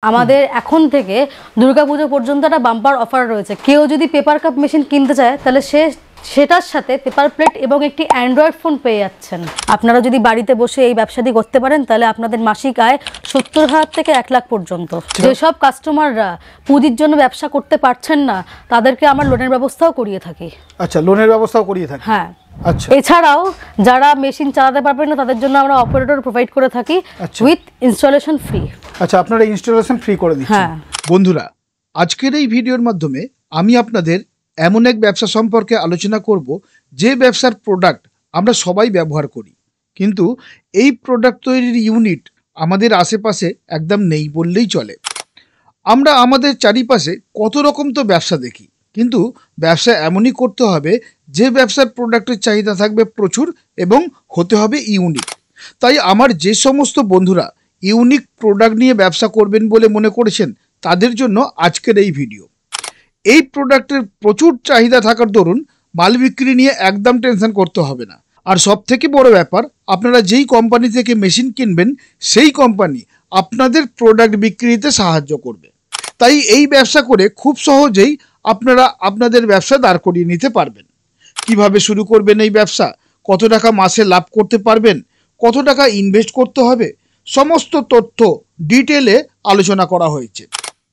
আমাদের এখন থেকে দুর্গাপুজো পর্যন্ত একটা বাম্পার অফার রয়েছে। কেউ যদি পেপার কাপ মেশিন কিনতে চায় তাহলে সেটার সাথে পেপার প্লেট এবং একটি অ্যান্ড্রয়েড ফোন পেয়ে যাচ্ছেন। আপনারা যদি বাড়িতে বসে এই ব্যবসাটি করতে পারেন তাহলে আপনাদের মাসিক আয় 70,000 থেকে 1 লাখ পর্যন্ত। যেসব কাস্টমাররা পুঁজির জন্য ব্যবসা করতে পারছেন না তাদেরকে আমরা লোনের ব্যবস্থাও করিয়ে থাকি। আচ্ছা, লোনের ব্যবস্থাও করিয়ে থাকি। হ্যাঁ, আচ্ছা। এছাড়াও যারা মেশিন চালাতে পারবেন না তাদের জন্য আমরা অপারেটর প্রোভাইড করে থাকি উইথ ইনস্টলেশন ফ্রি। আচ্ছা, আপনারা ইনস্টলেশন ফ্রি করে দিচ্ছেন। হ্যাঁ বন্ধুরা, আজকের এই ভিডিওর মাধ্যমে আমি আপনাদের এমন এক ব্যবসা সম্পর্কে আলোচনা করব যে ব্যবসার প্রোডাক্ট আমরা সবাই ব্যবহার করি, কিন্তু এই প্রোডাক্ট তৈরির ইউনিট আমাদের আশেপাশে একদম নেই বললেই চলে। আমরা আমাদের চারিপাশে কত রকম তো ব্যবসা দেখি, কিন্তু ব্যবসা এমনই করতে হবে যে ব্যবসার প্রোডাক্টের চাহিদা থাকবে প্রচুর এবং হতে হবে ইউনিক। তাই আমার যে সমস্ত বন্ধুরা ইউনিক প্রোডাক্ট নিয়ে ব্যবসা করবেন বলে মনে করেছেন তাদের জন্য আজকের এই ভিডিও। এই প্রোডাক্টের প্রচুর চাহিদা থাকার দরুন মাল বিক্রি নিয়ে একদম টেনশন করতে হবে না। আর সব থেকে বড় ব্যাপার, আপনারা যেই কোম্পানি থেকে মেশিন কিনবেন সেই কোম্পানি আপনাদের প্রোডাক্ট বিক্রিতে সাহায্য করবে। তাই এই ব্যবসা করে খুব সহজেই আপনারা আপনাদের ব্যবসা দাঁড় করিয়ে নিতে পারবেন। কিভাবে শুরু করবেন এই ব্যবসা, কত টাকা মাসে লাভ করতে পারবেন, কত টাকা ইনভেস্ট করতে হবে, সমস্ত তথ্য ডিটেলে আলোচনা করা হয়েছে।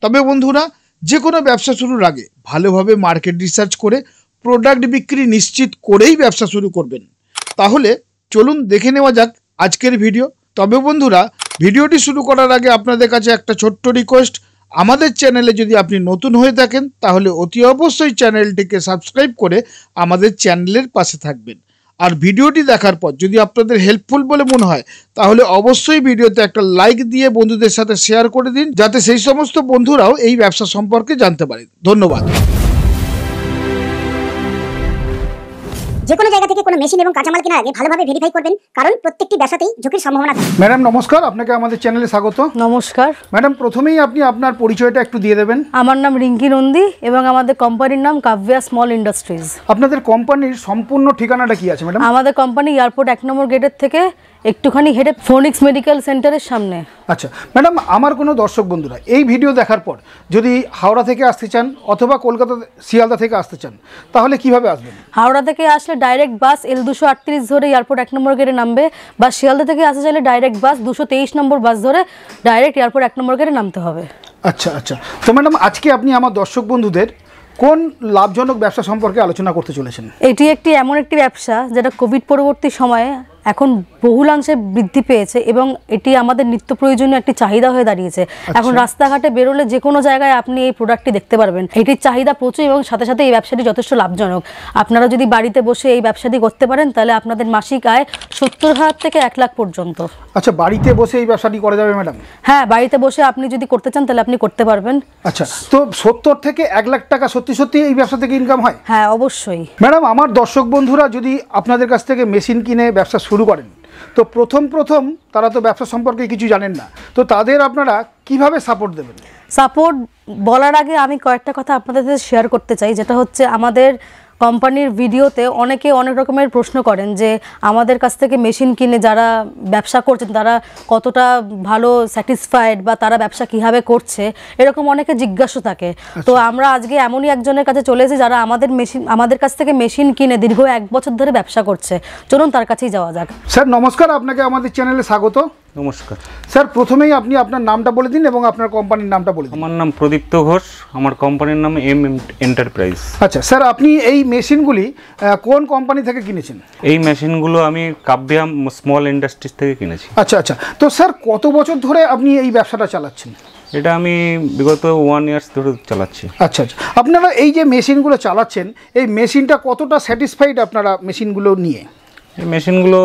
তবে বন্ধুরা, যে কোনো ব্যবসা শুরুর আগে ভালোভাবে মার্কেট রিসার্চ করে প্রোডাক্ট বিক্রি নিশ্চিত করেই ব্যবসা শুরু করবেন। তাহলে চলুন দেখে নেওয়া যাক আজকের ভিডিও। তবে বন্ধুরা, ভিডিওটি শুরু করার আগে আপনাদের কাছে একটা ছোট্ট রিকোয়েস্ট, আমাদের চ্যানেলে যদি আপনি নতুন হয়ে থাকেন তাহলে অতি অবশ্যই চ্যানেলটিকে সাবস্ক্রাইব করে আমাদের চ্যানেলের পাশে থাকবেন। আর ভিডিওটি দেখার পর যদি আপনাদের হেল্পফুল বলে মনে হয় তাহলে অবশ্যই ভিডিওতে একটা লাইক দিয়ে বন্ধুদের সাথে শেয়ার করে দিন, যাতে সেই সমস্ত বন্ধুরাও এই ব্যবসা সম্পর্কে জানতে পারে। ধন্যবাদ। যে কোনো জায়গা থেকে কোনো মেশিন এবং কাঁচামাল কেনার আগে ভালোভাবে ভেরিফাই করবেন, কারণ প্রত্যেকটি ব্যবসাতেই ঝুঁকির সম্ভাবনা থাকে। ম্যাডাম নমস্কার, আপনাকে আমাদের চ্যানেলে স্বাগত। নমস্কার ম্যাডাম, প্রথমেই আপনি আপনার পরিচয়টা একটু দিয়ে দেবেন। আমার নাম রিঙ্কি নন্দী এবং আমাদের কোম্পানির নাম কাব্যা স্মল ইন্ডাস্ট্রিজ। আপনাদের কোম্পানির সম্পূর্ণ ঠিকানাটা কি আছে ম্যাডাম? আমাদের কোম্পানি এয়ারপোর্ট 1 নম্বর গেটের থেকে একটুখানি হেডে ফোনিক্স মেডিকেল সেন্টারের সামনে। আচ্ছা ম্যাডাম, আমার কোনো দর্শক বন্ধুরা এই ভিডিও দেখার পর যদি হাওড়া থেকে আসতে চান অথবা কলকাতা শিয়ালদা থেকে আসতে চান তাহলে কিভাবে আসবেন? হাওড়া থেকে আসলে ডাইরেক্ট বাস L238 ধরে এয়ারপোর্ট 1 নম্বর গেটে নামবে, বা শিয়ালদা থেকে আসতে চাইলে ডাইরেক্ট বাস 223 নম্বর বাস ধরে ডাইরেক্ট এয়ারপোর্ট 1 নম্বর গেটে নামতে হবে। আচ্ছা আচ্ছা, তো ম্যাডাম আজকে আপনি আমার দর্শক বন্ধুদের কোন লাভজনক ব্যবসা সম্পর্কে আলোচনা করতে চলেছেন? এটি এমন একটি ব্যবসা যেটা কোভিড পরবর্তী সময়ে এখন বহুলাংশে বৃদ্ধি পেয়েছে এবং এটি আমাদের নিত্য প্রয়োজনীয় একটি চাহিদা হয়ে দাঁড়িয়েছে। এখন রাস্তাঘাটে বেরোলে যে কোনো জায়গায় আপনি এই প্রোডাক্টটি দেখতে পারবেন। এটির চাহিদা প্রচুর এবং সাথে সাথে এই ব্যবসাটি যথেষ্ট লাভজনক। আপনারা যদি বাড়িতে বসে এই ব্যবসাটি করতে পারেন তাহলে আপনাদের মাসিক আয় 70,000 থেকে 1 লাখ পর্যন্ত। আচ্ছা, বাড়িতে বসে এই ব্যবসাটি করা যাবে ম্যাডাম? হ্যাঁ, বাড়িতে বসে আপনি যদি করতে চান তাহলে আপনি করতে পারবেন। আচ্ছা, তো 70 থেকে 1 লাখ টাকা সত্যি সত্যি এই ব্যবসা থেকে ইনকাম হয়? হ্যাঁ, অবশ্যই। ম্যাডাম, আমার দর্শক বন্ধুরা যদি আপনাদের কাছ থেকে মেশিন কিনে ব্যবসা শুরু করেন তো প্রথম তারা তো ব্যবসা সম্পর্কে কিছু জানেন না, তো তাদের আপনারা কিভাবে সাপোর্ট দেবেন? সাপোর্ট বলার আগে আমি কয়েকটা কথা আপনাদের সাথে শেয়ার করতে চাই, যেটা হচ্ছে আমাদের কোম্পানির ভিডিওতে অনেকে অনেক রকমের প্রশ্ন করেন যে আমাদের কাছ থেকে মেশিন কিনে যারা ব্যবসা করছেন তারা কতটা ভালো স্যাটিসফাইড বা তারা ব্যবসা কিভাবে করছে, এরকম অনেকে জিজ্ঞাসা থাকে। তো আমরা আজকে এমনই একজনের কাছে চলে এসেছি যারা আমাদের কাছ থেকে মেশিন কিনে দীর্ঘ 1 বছর ধরে ব্যবসা করছে। চলুন তার কাছেই যাওয়া যাক। স্যার নমস্কার, আপনাকে আমাদের চ্যানেলে স্বাগত। নমস্কার স্যার, প্রথমেই আপনি আপনার নামটা বলে দিন এবং আপনার কোম্পানির নামটা বলে দিন। আমার নাম প্রদীপ্ত ঘোষ, আমার কোম্পানির নাম এম এন্টারপ্রাইজ। আচ্ছা স্যার, আপনি এই মেশিনগুলি কোন কোম্পানি থেকে কিনেছেন? এই মেশিনগুলো আমি কাব্যা স্মল ইন্ডাস্ট্রিজ থেকে কিনেছি। আচ্ছা আচ্ছা, তো স্যার কত বছর ধরে আপনি এই ব্যবসাটা চালাচ্ছেন? এটা আমি বিগত 1 ইয়ার্স ধরে চালাচ্ছি। আচ্ছা আচ্ছা, আপনারা এই যে মেশিনগুলো চালাচ্ছেন এই মেশিনটা কতটা স্যাটিসফাইড আপনারা মেশিনগুলো নিয়ে? এই মেশিনগুলো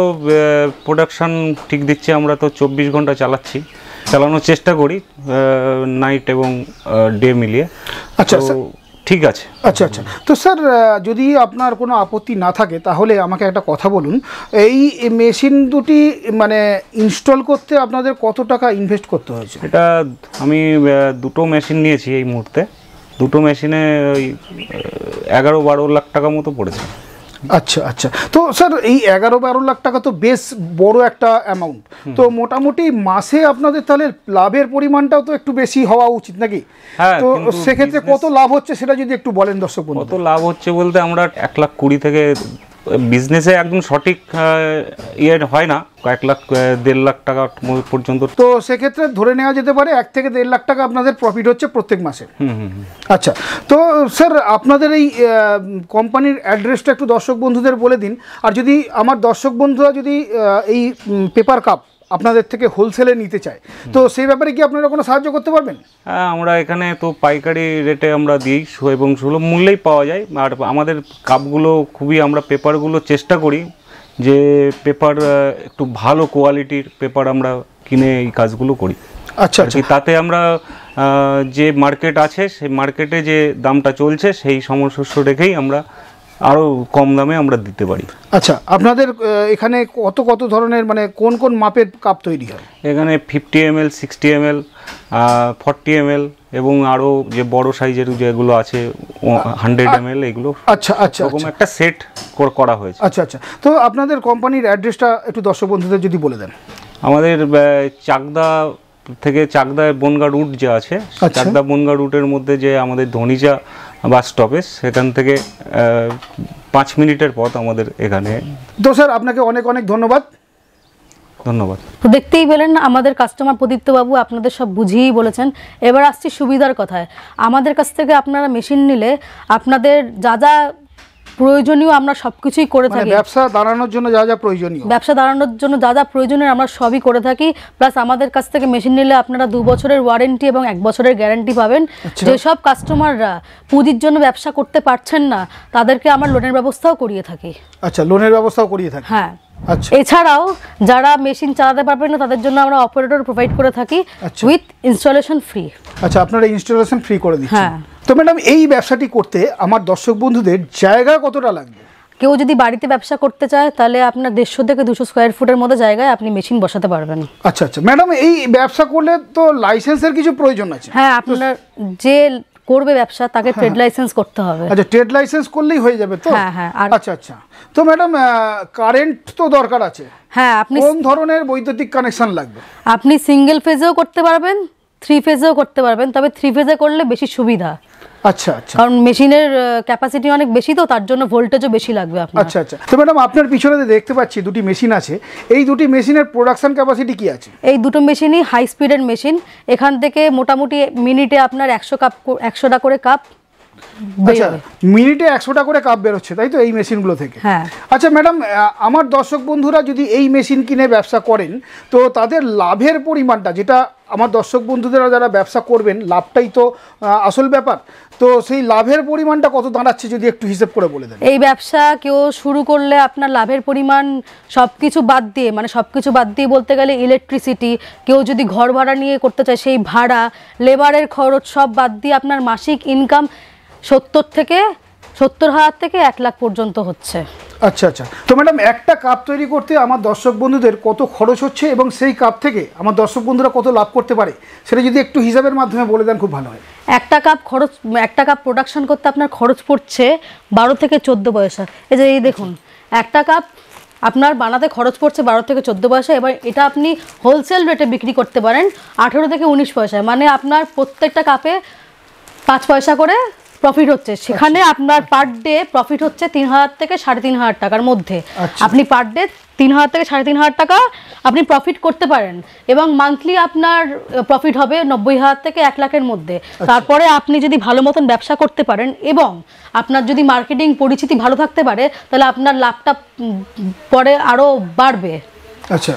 প্রোডাকশান ঠিক দিচ্ছে। আমরা তো 24 ঘন্টা চালানোর চেষ্টা করি, নাইট এবং ডে মিলিয়ে। আচ্ছা, ঠিক আছে। আচ্ছা আচ্ছা, তো স্যার যদি আপনার কোনো আপত্তি না থাকে তাহলে আমাকে একটা কথা বলুন, এই মেশিন দুটি মানে ইনস্টল করতে আপনাদের কত টাকা ইনভেস্ট করতে হয়েছে? এটা আমি 2টো মেশিন নিয়েছি এই মুহূর্তে। 2টো মেশিনে ওই 11-12 লাখ টাকা মতো পড়েছে। আচ্ছা আচ্ছা, তো স্যার এই 11-12 লাখ টাকা তো বেশ বড় একটা অ্যামাউন্ট, তো মোটামুটি মাসে আপনাদের তাহলে লাভের পরিমাণটাও তো একটু বেশি হওয়া উচিত নাকি? হ্যাঁ, তো কিন্তু সেক্ষেত্রে কত লাভ হচ্ছে সেটা যদি একটু বলেন দর্শক বন্ধু। কত লাভ হচ্ছে বলতে আমরা 1,20,000 থেকে বিজনেসে একদম সঠিক ইয়ে হয় না, 1,00,000-1.5 লাখ টাকা পর্যন্ত। তো সেক্ষেত্রে ধরে নেওয়া যেতে পারে 1 থেকে 1.5 লাখ টাকা আপনাদের প্রফিট হচ্ছে প্রত্যেক মাসে। আচ্ছা, তো স্যার আপনাদের এই কোম্পানির অ্যাড্রেসটা একটু দর্শক বন্ধুদের বলে দিন। আর যদি আমার দর্শক বন্ধুরা যদি এই পেপার কাপ আপনাদের থেকে হোলসেলে নিতে চায়, তো সেই ব্যাপারে কি আপনারা কোনো সাহায্য করতে পারবেন? হ্যাঁ, আমরা এখানে তো পাইকারি রেটে আমরা দিই এবং সুলভ মূল্যেই পাওয়া যায়। আর আমাদের কাপগুলো খুবই, আমরা পেপারগুলো চেষ্টা করি যে পেপার একটু ভালো কোয়ালিটির পেপার আমরা কিনে এই কাজগুলো করি। আচ্ছা আচ্ছা, তাতে আমরা যে মার্কেট আছে সেই মার্কেটে যে দামটা চলছে সেই সমশস্য রেখেই আমরা আরও কম দামে আমরা দিতে পারি। আচ্ছা, আপনাদের এখানে কত কত ধরনের মানে কোন কোন মাপের কাপ তৈরি হয়? এখানে 50 ml, 60 ml, 40 ml এবং আরও যে বড় সাইজের যেগুলো আছে 100 ml, এগুলো আচ্ছা আচ্ছা, এরকম একটা সেট করা হয়েছে। আচ্ছা আচ্ছা, তো আপনাদের কোম্পানির অ্যাড্রেসটা একটু দর্শক বন্ধুদের যদি বলে দেন। আমাদের চাকদা থেকে চাকদা বনগা রুট যে আছে, চাকদা বনগা রুটের মধ্যে যে আমাদের ধনিজা বাস স্টপেজ, সেখান থেকে 5 মিনিটের পথ আমাদের এখানে। তো স্যার আপনাকে অনেক অনেক ধন্যবাদ। ধন্যবাদ। তো দেখতেই পেলেন আমাদের কাস্টমার প্রদীপ্তবাবু আপনাদের সব বুঝিয়েই বলেছেন। এবার আসছি সুবিধার কথায়। আমাদের কাছ থেকে আপনারা মেশিন নিলে আপনাদের যা যা প্রয়োজনীয় আমরা সব কিছুই করে থাকি। ব্যবসা দাঁড়ানোর জন্য যা যা প্রয়োজনীয়, ব্যবসা দাঁড়ানোর জন্য যা যা প্রয়োজনীয় আমরা সবই করে থাকি। প্লাস আমাদের কাছ থেকে মেশিন নিলে আপনারা 2 বছরের ওয়ারেন্টি এবং 1 বছরের গ্যারান্টি পাবেন। যেসব কাস্টমাররা পুঁজির জন্য ব্যবসা করতে পারছেন না তাদেরকে আমরা লোনের ব্যবস্থাও করিয়ে থাকি। আচ্ছা, লোনের ব্যবস্থাও করিয়ে থাকি। হ্যাঁ, আচ্ছা, এছাড়াও যারা মেশিন চালাতে পারবেন না তাদের জন্য আমরা অপারেটর প্রোভাইড করে থাকি উইথ ইনস্টলেশন ফ্রি। আচ্ছা, আপনারা ইনস্টলেশন ফ্রি করে দিচ্ছেন। হ্যাঁ। তো ম্যাডাম এই ব্যবসাটি করতে আমার দর্শক বন্ধুদের জায়গা কতটা লাগবে? কেউ যদি বাড়িতে ব্যবসা করতে চায় তাহলে আপনার 150 থেকে 200 স্কোয়ার ফুটের মধ্যে জায়গায় আপনি মেশিন বসাতে পারবেন। আচ্ছা আচ্ছা, ম্যাডাম এই ব্যবসা করলে তো লাইসেন্সের কিছু প্রয়োজন আছে? হ্যাঁ, আপনার যে করবে ব্যবসা তাকে ট্রেড লাইসেন্স করতে হবে। আচ্ছা, ট্রেড লাইসেন্স করলেই হয়ে যাবে তো? হ্যাঁ হ্যাঁ। আচ্ছা আচ্ছা, তো ম্যাডাম কারেন্ট তো দরকার আছে। হ্যাঁ, আপনি কোন ধরনের বৈদ্যুতিক কানেকশন লাগবে? আপনি সিঙ্গেল ফেজেও করতে পারবেন, 3 ফেজেও করতে পারবেন, তবে 3 ফেজে করলে বেশি সুবিধা। আচ্ছা আচ্ছা, কারণ মেশিনের ক্যাপাসিটি অনেক বেশি, তো তার জন্য ভোল্টেজও বেশি লাগবে আপনার। আচ্ছা আচ্ছা, তো ম্যাডাম আপনার পিছনে দেখতে পাচ্ছি দুটি মেশিন আছে, এই দুটি মেশিনের প্রোডাকশন ক্যাপাসিটি কি আছে? এই দুটো মেশিনই হাই স্পিডের মেশিন। এখান থেকে মোটামুটি মিনিটে আপনার 100টা করে কাপ। আচ্ছা, মিনিটে 100টা করে কাপ বেরোচ্ছে তাই তো এই মেশিনগুলো থেকে? হ্যাঁ। আচ্ছা ম্যাডাম, আমার দর্শক বন্ধুরা যদি এই মেশিন কিনে ব্যবসা করেন তো তাদের লাভের পরিমাণটা, যেটা আমার দর্শক বন্ধুদেরা যারা ব্যবসা করবেন, লাভটাই তো আসল ব্যাপার, তো সেই লাভের পরিমাণটা কত দাঁড়াচ্ছে যদি একটু হিসেব করে বলে দেন। এই ব্যবসা কেউ শুরু করলে আপনার লাভের পরিমাণ সবকিছু বাদ দিয়ে, মানে সবকিছু বাদ দিয়ে বলতে গেলে ইলেকট্রিসিটি, কেউ যদি ঘর ভাড়া নিয়ে করতে চায় সেই ভাড়া, লেবারের খরচ সব বাদ দিয়ে আপনার মাসিক ইনকাম 70,000 থেকে 1 লাখ পর্যন্ত হচ্ছে। আচ্ছা আচ্ছা, তো ম্যাডাম একটা কাপ তৈরি করতে আমার দর্শক বন্ধুদের কত খরচ হচ্ছে এবং সেই কাপ থেকে আমার দর্শক বন্ধুরা কত লাভ করতে পারে সেটা যদি একটু হিসাবের মাধ্যমে বলে দেন খুব ভালো হয়। একটা কাপ প্রোডাকশন করতে আপনার খরচ পড়ছে 12 থেকে 14 পয়সা। এই দেখুন, একটা কাপ আপনার বানাতে খরচ পড়ছে 12 থেকে 14 পয়সা। এবার এটা আপনি হোলসেল রেটে বিক্রি করতে পারেন 18 থেকে 19 পয়সায়, মানে আপনার প্রত্যেকটা কাপে 5 পয়সা করে প্রফিট হচ্ছে। সেখানে আপনার পার ডে প্রফিট হচ্ছে 3,000 থেকে 3,500 টাকার মধ্যে। আপনি পার ডে 3,000 থেকে 3,500 টাকা আপনি প্রফিট করতে পারেন এবং মান্থলি আপনার প্রফিট হবে 90,000 থেকে 1 লাখের মধ্যে। তারপরে আপনি যদি ভালো মতন ব্যবসা করতে পারেন এবং আপনার যদি মার্কেটিং পরিচিতি ভালো থাকতে পারে তাহলে আপনার লাভটা পরে আরও বাড়বে। আচ্ছা,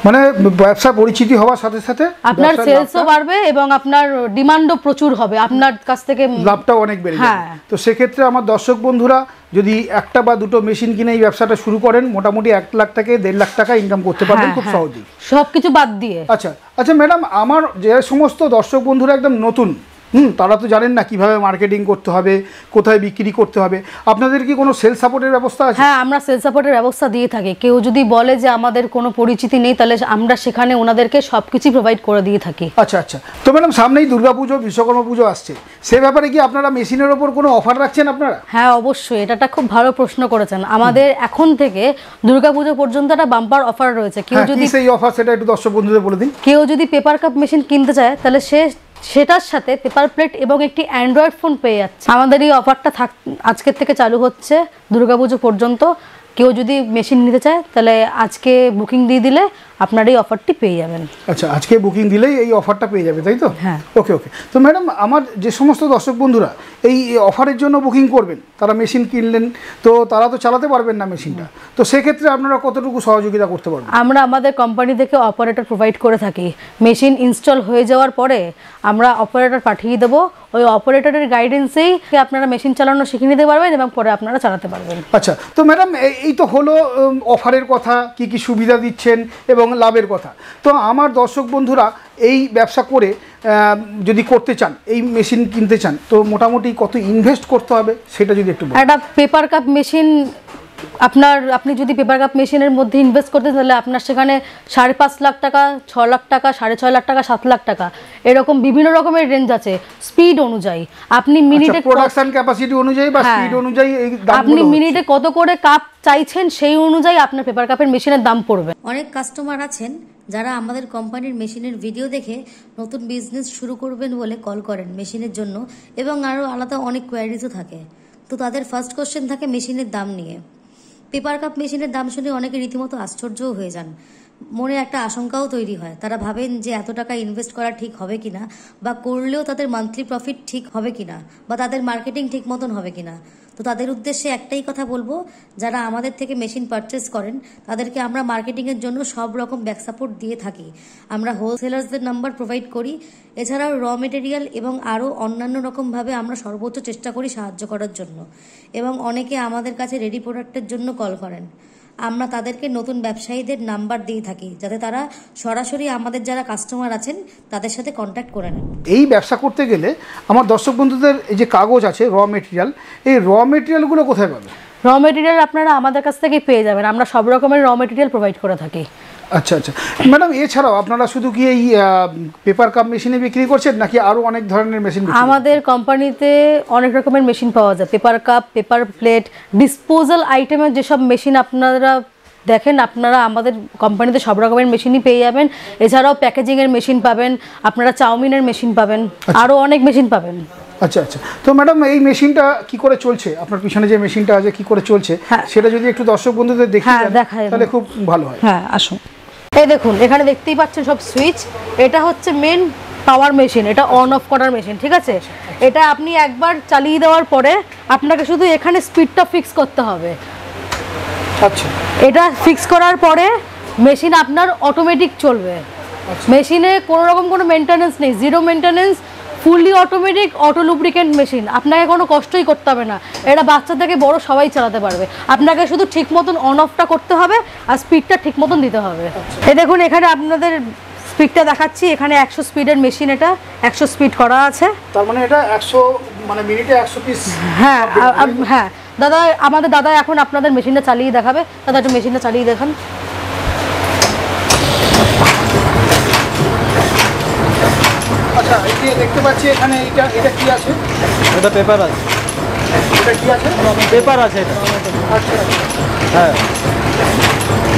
মানে ব্যবসা পরিচিতি হওয়ার সাথে সাথে আপনার সেলসও বাড়বে এবং আপনার ডিমান্ডও প্রচুর হবে, আপনার কাছ থেকে লাভটাও অনেক বেড়ে যাবে। তো সেক্ষেত্রে আমার দর্শক বন্ধুরা যদি একটা বা দুটো মেশিন কিনে এই ব্যবসাটা শুরু করেন মোটামুটি 1 লাখ থেকে 1.5 লাখ টাকা ইনকাম করতে পারবেন খুব সহজেই, সবকিছু বাদ দিয়ে। আচ্ছা আচ্ছা ম্যাডাম, আমার যে সমস্ত দর্শক বন্ধুরা একদম তারা তো জানেন না কিভাবে মার্কেটিং করতে হবে, কোথায় বিক্রি করতে হবে। আপনাদের কি কোনো সেল সাপোর্টের ব্যবস্থা আছে? হ্যাঁ, আমরা সেল সাপোর্টের ব্যবস্থা দিয়ে থাকি। কেউ যদি বলে যে আমাদের কোনো পরিচিতি নেই, তাহলে আমরা সেখানে ওনাদেরকে সব কিছু প্রোভাইড করে দিয়ে থাকি। আচ্ছা আচ্ছা। তো ম্যাডাম সামনেই দুর্গাপুজো, বিশ্বকর্মা পুজো আসছে, সে ব্যাপারে কি আপনারা মেশিনের ওপর কোনো অফার রাখছেন আপনারা? হ্যাঁ অবশ্যই, এটা খুব ভালো প্রশ্ন করেছেন। আমাদের এখন থেকে দুর্গাপুজো পর্যন্ত একটা বাম্পার অফার রয়েছে। কেউ যদি সেই অফার সেটা একটু দর্শক বন্ধুদের বলে দিন। কেউ যদি পেপার কাপ মেশিন কিনতে চায়, তাহলে সেটার সাথে পেপার প্লেট এবং একটি অ্যান্ড্রয়েড ফোন পেয়ে যাচ্ছে। আমাদের এই অফারটা আজকের থেকে চালু হচ্ছে দুর্গাপুজো পর্যন্ত। কেউ যদি মেশিন নিতে চায়, তাহলে আজকে বুকিং দিয়ে দিলে আপনার এই অফারটি পেয়ে যাবেন। আচ্ছা, আজকে বুকিং দিলেই এই অফারটা পেয়ে যাবে, তাই তো? হ্যাঁ। ওকে ওকে। তো ম্যাডাম, আমার যে সমস্ত দর্শক বন্ধুরা এই অফারের জন্য বুকিং করবেন, তারা মেশিন কিনলেন, তো তারা তো চালাতে পারবেন না মেশিনটা, তো সেক্ষেত্রে আপনারা কতটুকু সহযোগিতা করতে পারবেন? আমরা আমাদের কোম্পানি থেকে অপারেটর প্রোভাইড করে থাকি। মেশিন ইনস্টল হয়ে যাওয়ার পরে আমরা অপারেটর পাঠিয়ে দেবো। ওই অপারেটরের গাইডেন্সেই আপনারা মেশিন চালানো শিখে নিতে পারবেন এবং পরে আপনারা চালাতে পারবেন। আচ্ছা, তো ম্যাডাম এই তো হলো অফারের কথা, কি কি সুবিধা দিচ্ছেন এবং লাভের কথা। তো আমার দর্শক বন্ধুরা এই ব্যবসা করে যদি করতে চান, এই মেশিন কিনতে চান, তো মোটামুটি কত ইনভেস্ট করতে হবে সেটা যদি একটু বলেন। একটা পেপার কাপ মেশিন আপনি যদি পেপার কাপ মেশিনের মধ্যে ইনভেস্ট করতে, তাহলে আপনার সেখানে 5.5 লাখ টাকা, 6 লাখ টাকা, 6.5 লাখ টাকা, 7 লাখ টাকা, এরকম বিভিন্ন রকমের রেঞ্জ আছে স্পিড অনুযায়ী। আপনি মিনিটে প্রোডাকশন ক্যাপাসিটি অনুযায়ী বা স্পিড অনুযায়ী এই দাম, আপনি মিনিটে কত করে কাপ চাইছেন সেই অনুযায়ী আপনার পেপার কাপের মেশিনের দাম পড়বে। অনেক কাস্টমার আছেন যারা আমাদের কোম্পানির মেশিনের ভিডিও দেখে নতুন বিজনেস শুরু করবেন বলে কল করেন মেশিনের জন্য, এবং আরও আলাদা অনেক কোয়ারিজও থাকে। তো তাদের ফার্স্ট কোশ্চেন থাকে মেশিনের দাম নিয়ে। পেপার কাপ মেশিনের দাম শুনে অনেকে রীতিমতো আশ্চর্যও হয়ে যান, মনে একটা আশঙ্কাও তৈরি হয়। তারা ভাবেন যে এত টাকা ইনভেস্ট করা ঠিক হবে কিনা, বা করলেও তাদের মান্থলি প্রফিট ঠিক হবে কিনা, বা তাদের মার্কেটিং ঠিক মতন হবে কিনা। তো তাদের উদ্দেশ্যে একটাই কথা বলবো, যারা আমাদের থেকে মেশিন পারচেস করেন তাদেরকে আমরা মার্কেটিংয়ের জন্য সব রকম ব্যাক সাপোর্ট দিয়ে থাকি। আমরা হোলসেলার্সদের নাম্বার প্রোভাইড করি, এছাড়াও র মেটেরিয়াল এবং আরও অন্যান্য রকমভাবে আমরা সর্বোচ্চ চেষ্টা করি সাহায্য করার জন্য। এবং অনেকে আমাদের কাছে রেডি প্রোডাক্টের জন্য কল করেন। আমরা তাদেরকে নতুন ব্যবসায়ীদের নাম্বার দিয়ে থাকি, যাতে তারা সরাসরি আমাদের যারা কাস্টমার আছেন তাদের সাথে কন্ট্যাক্ট করে নেন। এই ব্যবসা করতে গেলে আমার দর্শক বন্ধুদের এই যে কাগজ আছে, র মেটেরিয়াল, এই র মেটেরিয়ালগুলো কোথায় পাবে? র মেটেরিয়াল আপনারা আমাদের কাছ থেকেই পেয়ে যাবেন। আমরা সব রকমের র মেটেরিয়াল প্রোভাইড করে থাকি। আচ্ছা আচ্ছা ম্যাডাম, এছাড়াও আপনারা শুধু কি এই পেপার কাপ মেশিনে বিক্রি করছেন, নাকি আরও অনেক ধরনের মেশিন? আমাদের কোম্পানিতে অনেক রকমের মেশিন পাওয়া যায়। Paper cup, paper plate, disposal আইটেমের যেসব মেশিন আপনারা দেখেন, আপনারা আমাদের কোম্পানিতে সব রকমের মেশিনই পেয়ে যাবেন। এছাড়াও প্যাকেজিংয়ের মেশিন পাবেন, আপনারা চাউমিনের মেশিন পাবেন, আরও অনেক মেশিন পাবেন। আচ্ছা আচ্ছা। তো ম্যাডাম, এই মেশিনটা কি করে চলছে, আপনার পিছনে যে মেশিনটা আছে কি করে চলছে, সেটা যদি একটু দর্শক বন্ধুদের দেখিয়ে দেন তাহলে খুব ভালো হয়। হ্যাঁ আসুন। এই দেখুন, এখানে দেখতেই পাচ্ছেন সব সুইচ। এটা হচ্ছে মেন পাওয়ার মেশিন, এটা অন অফ করার মেশিন, ঠিক আছে? এটা আপনি একবার চালিয়ে দেওয়ার পরে আপনাকে শুধু এখানে স্পিডটা ফিক্স করতে হবে। আচ্ছা, এটা ফিক্স করার পরে মেশিন আপনার অটোমেটিক চলবে। মেশিনে কোনো রকম কোনো মেনটেনেন্স নেই, zero maintenance, fully automatic, auto lubricant machine. আপনাকে কোনো কষ্টই করতে হবে না। এটা বাচ্চা থেকে বড় সবাই চালাতে পারবে। আপনাকে শুধু ঠিক মতন অন অফটা করতে হবে আর স্পিডটা ঠিক মতন দিতে হবে। এই দেখুন, এখানে আপনাদের স্পিডটা দেখাচ্ছি। এখানে 100 স্পিডের মেশিন, এটা 100 স্পিড করা আছে। তার মানে এটা 100, মানে মিনিটে 100 পিস। হ্যাঁ হ্যাঁ দাদা, আমাদের দাদা এখন আপনাদের মেশিনটা চালিয়ে দেখাবে। দাদা একটু মেশিনটা চালিয়ে দেখান। আচ্ছা, এই যে দেখতে পাচ্ছি এখানে এটা কি আছে? এটা পেপার আছে। এটা কি আছে? পেপার আছে এটা। আচ্ছা, হ্যাঁ,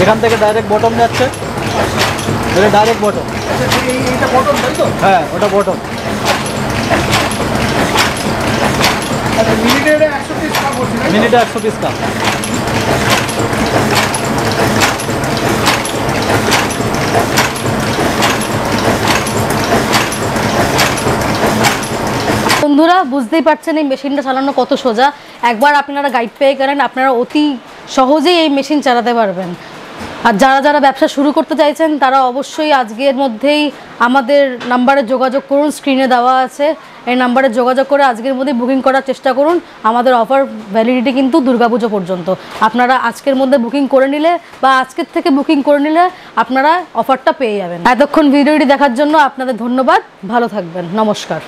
এখান থেকে ডাইরেক্ট বটম যাচ্ছে। এটা ডাইরেক্ট বটম। এইটা বটম, তাই তো? হ্যাঁ, ওটা বটম। আচ্ছা, মিনিটে 100 পিস কাপ হচ্ছে, মিনিটে 100 পিস কাপ। বন্ধুরা বুঝতেই পারছেন এই মেশিনটা চালানো কত সোজা। একবার আপনারা গাইড পেয়ে গেলেন, আপনারা অতি সহজেই এই মেশিন চালাতে পারবেন। আর যারা যারা ব্যবসা শুরু করতে চাইছেন তারা অবশ্যই আজকের মধ্যেই আমাদের নাম্বারে যোগাযোগ করুন, স্ক্রিনে দেওয়া আছে। এই নাম্বারে যোগাযোগ করে আজকের মধ্যেই বুকিং করার চেষ্টা করুন। আমাদের অফার ভ্যালিডিটি কিন্তু দুর্গাপুজো পর্যন্ত। আপনারা আজকের মধ্যে বুকিং করে নিলে বা আজকের থেকে বুকিং করে নিলে আপনারা অফারটা পেয়ে যাবেন। এতক্ষণ ভিডিওটি দেখার জন্য আপনাদের ধন্যবাদ। ভালো থাকবেন। নমস্কার।